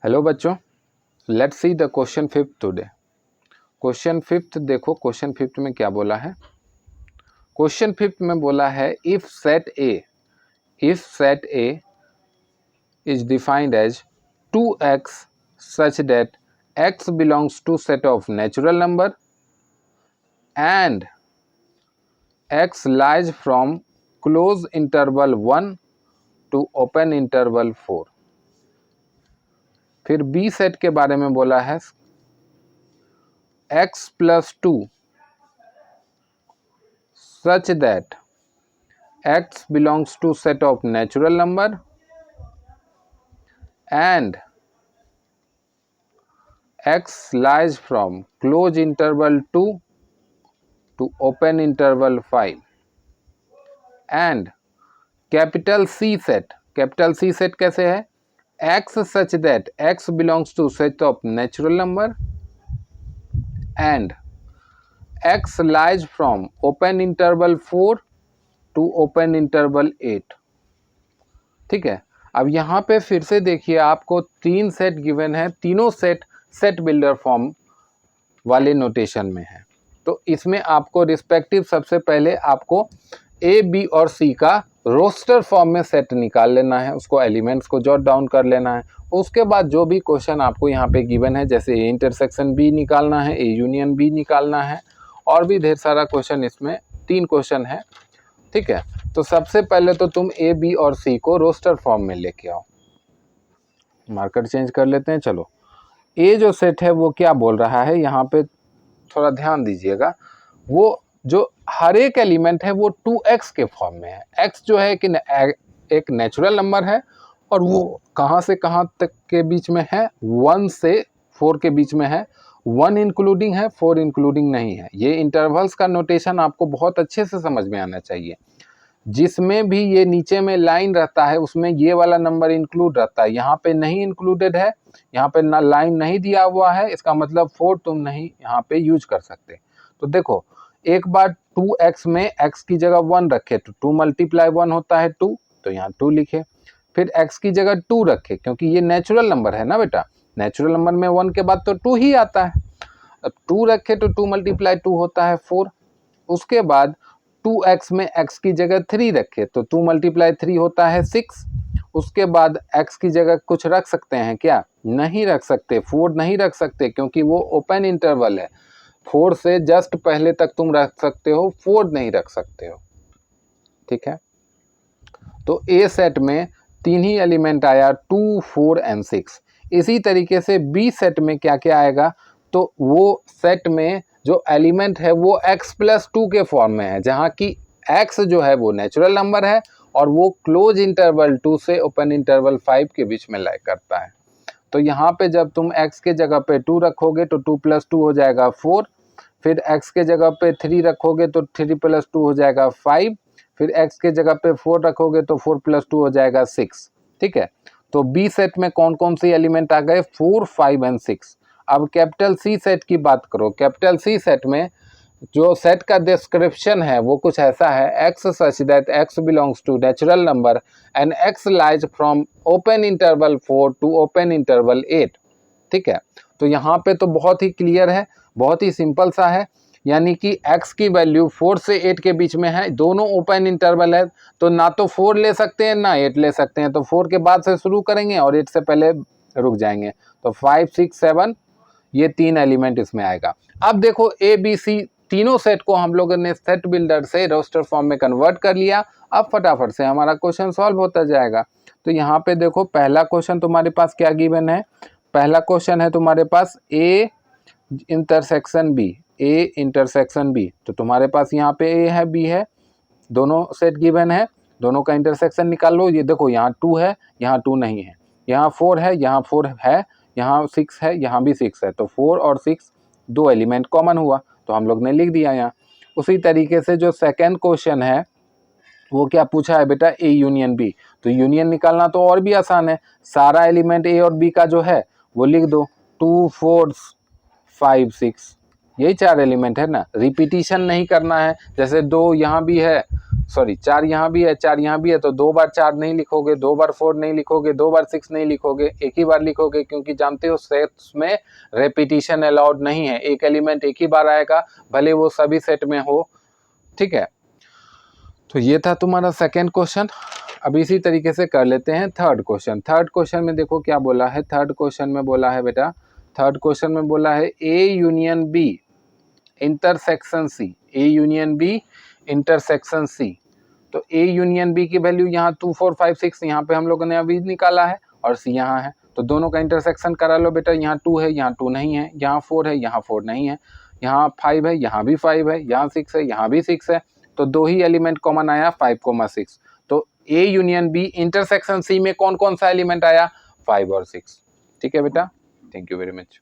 Hello बच्चों, let's see the question fifth today. Question fifth देखो, question fifth में क्या बोला है। क्वेश्चन फिफ्थ में बोला है if set A is defined as 2x such that x belongs to set of natural number and x lies from close interval 1 to open interval 4। फिर B set के बारे में बोला है x plus 2 such that x belongs to set of natural number and x lies from close interval 2 to open interval 5 and capital C set कैसे है, x such that x belongs to set of natural number and x lies from open interval 4 to open interval 8। ठीक है, अब यहाँ पे फिर से देखिए, आपको तीन सेट गिवन है, तीनों सेट बिल्डर फॉर्म वाले नोटेशन में है। तो इसमें आपको रिस्पेक्टिव सबसे पहले आपको ए बी और सी का रोस्टर फॉर्म में सेट निकाल लेना है, उसको एलिमेंट्स को जॉट डाउन कर लेना है। उसके बाद जो भी क्वेश्चन आपको यहाँ पे गिवन है, जैसे ए इंटरसेक्शन बी निकालना है, ए यूनियन बी निकालना है, और भी ढेर सारा क्वेश्चन, इसमें 3 क्वेश्चन है। ठीक है, तो सबसे पहले तो तुम ए बी और सी को रोस्टर फॉर्म में लेके आओ। मार्कर चेंज कर लेते हैं। चलो, ए जो सेट है वो क्या बोल रहा है, यहाँ पे थोड़ा ध्यान दीजिएगा। वो जो हर एक एलिमेंट है वो 2x के फॉर्म में है। x जो है कि एक नेचुरल नंबर है और वो कहाँ से कहाँ तक के बीच में है, 1 से 4 के बीच में है। 1 इंक्लूडिंग है, 4 इंक्लूडिंग नहीं है। ये इंटरवल्स का नोटेशन आपको बहुत अच्छे से समझ में आना चाहिए। जिसमें भी ये नीचे में लाइन रहता है उसमें ये वाला नंबर इंक्लूड रहता है। यहाँ पे नहीं इंक्लूडेड है, यहाँ पे ना लाइन नहीं दिया हुआ है, इसका मतलब 4 तुम नहीं यहाँ पे यूज कर सकते। तो देखो, एक बार 2x में x की जगह 1 रखे तो 2 मल्टीप्लाई 1 होता है 2, तो यहाँ 2 लिखे। फिर x की जगह 2 रखे, क्योंकि ये नेचुरल नंबर है ना बेटा, नेचुरल नंबर में 1 के बाद तो 2 ही आता है। अब 2 रखे तो 2 मल्टीप्लाई 2 होता है 4। उसके बाद 2x में x की जगह 3 रखे तो 2 मल्टीप्लाई 3 होता है 6। उसके बाद x की जगह कुछ रख सकते हैं क्या, नहीं रख सकते, 4 नहीं रख सकते, क्योंकि वो ओपन इंटरवल है। 4 से जस्ट पहले तक तुम रख सकते हो, 4 नहीं रख सकते हो। ठीक है, तो ए सेट में 3 ही एलिमेंट आया, 2, 4 एंड 6। इसी तरीके से बी सेट में क्या क्या आएगा, तो वो सेट में जो एलिमेंट है वो x प्लस 2 के फॉर्म में है, जहाँ की x जो है वो नेचुरल नंबर है और वो क्लोज इंटरवल 2 से ओपन इंटरवल 5 के बीच में लाई करता है। तो यहाँ पे जब तुम x के जगह पे 2 रखोगे तो 2 प्लस 2 हो जाएगा 4। फिर x के जगह पे 3 रखोगे तो 3 प्लस 2 हो जाएगा 5। फिर x के जगह पे 4 रखोगे तो 4 प्लस 2 हो जाएगा 6। ठीक है, तो बी सेट में कौन कौन सी एलिमेंट आ गए, 4, 5 एंड 6। अब कैपिटल सी सेट की बात करो। कैपिटल सी सेट में जो सेट का डिस्क्रिप्शन है वो कुछ ऐसा है, x such that x belongs to natural number and x lies from open interval 4 to open interval 8। ठीक है, तो यहाँ पे तो बहुत ही क्लियर है, बहुत ही सिंपल सा है, यानी कि x की वैल्यू 4 से 8 के बीच में है, दोनों ओपन इंटरवल है, तो ना तो 4 ले सकते हैं ना 8 ले सकते हैं। तो 4 के बाद से शुरू करेंगे और 8 से पहले रुक जाएंगे। तो 5, 6, 7 ये 3 एलिमेंट इसमें आएगा। अब देखो, ए बी सी तीनों सेट को हम लोगों ने सेट बिल्डर से रोस्टर फॉर्म में कन्वर्ट कर लिया। अब फटाफट से हमारा क्वेश्चन सॉल्व होता जाएगा। तो यहाँ पे देखो, पहला क्वेश्चन तुम्हारे पास क्या गिवन है, पहला क्वेश्चन है तुम्हारे पास A intersection B, A intersection B. तो तुम्हारे पास यहाँ पे ए है, बी है, दोनों सेट गिवन है, दोनों का इंटरसेक्शन निकाल लो। ये देखो, यहाँ 2 है, यहाँ 2 नहीं है, यहाँ 4 है, यहाँ 4 है, यहाँ 6 है, यहाँ भी 6 है। तो 4 और 6 दो एलिमेंट कॉमन हुआ, तो हम लोग ने लिख दिया यहाँ। उसी तरीके से जो सेकेंड क्वेश्चन है वो क्या पूछा है बेटा, ए यूनियन बी। तो यूनियन निकालना तो और भी आसान है, सारा एलिमेंट ए और बी का जो है वो लिख दो, 2, 4, 5, 6, यही 4 एलिमेंट है ना। रिपीटिशन नहीं करना है, जैसे 2 यहाँ भी है, सॉरी 4 यहाँ भी है, 4 यहाँ भी है, तो 2 बार 4 नहीं लिखोगे, 2 बार 4 नहीं लिखोगे, 2 बार 6 नहीं लिखोगे, एक ही बार लिखोगे, क्योंकि जानते हो सेट्स में रेपिटिशन अलाउड नहीं है, एक एलिमेंट एक ही बार आएगा, भले वो सभी सेट में हो। ठीक है, तो ये था तुम्हारा सेकेंड क्वेश्चन। अब इसी तरीके से कर लेते हैं थर्ड क्वेश्चन। थर्ड क्वेश्चन में देखो क्या बोला है, थर्ड क्वेश्चन में बोला है बेटा, थर्ड क्वेश्चन में बोला है A union B intersection C, A union B intersection C. तो ए यूनियन बी की वैल्यू यहाँ 2 4 5 6 यहाँ पे हम लोगों ने अभी निकाला है, और सी यहाँ है, तो दोनों का इंटरसेक्शन करा लो बेटा। यहाँ 2 है, यहाँ 2 नहीं है, यहाँ 4 है, यहाँ 4 नहीं है, यहाँ 5 है, यहाँ भी 5 है, यहाँ 6 है, यहाँ भी 6 है, तो 2 ही एलिमेंट कॉमन आया 5,6। तो A union B intersection C में कौन कौन सा एलिमेंट आया, 5 और 6। ठीक है बेटा, थैंक यू वेरी मच।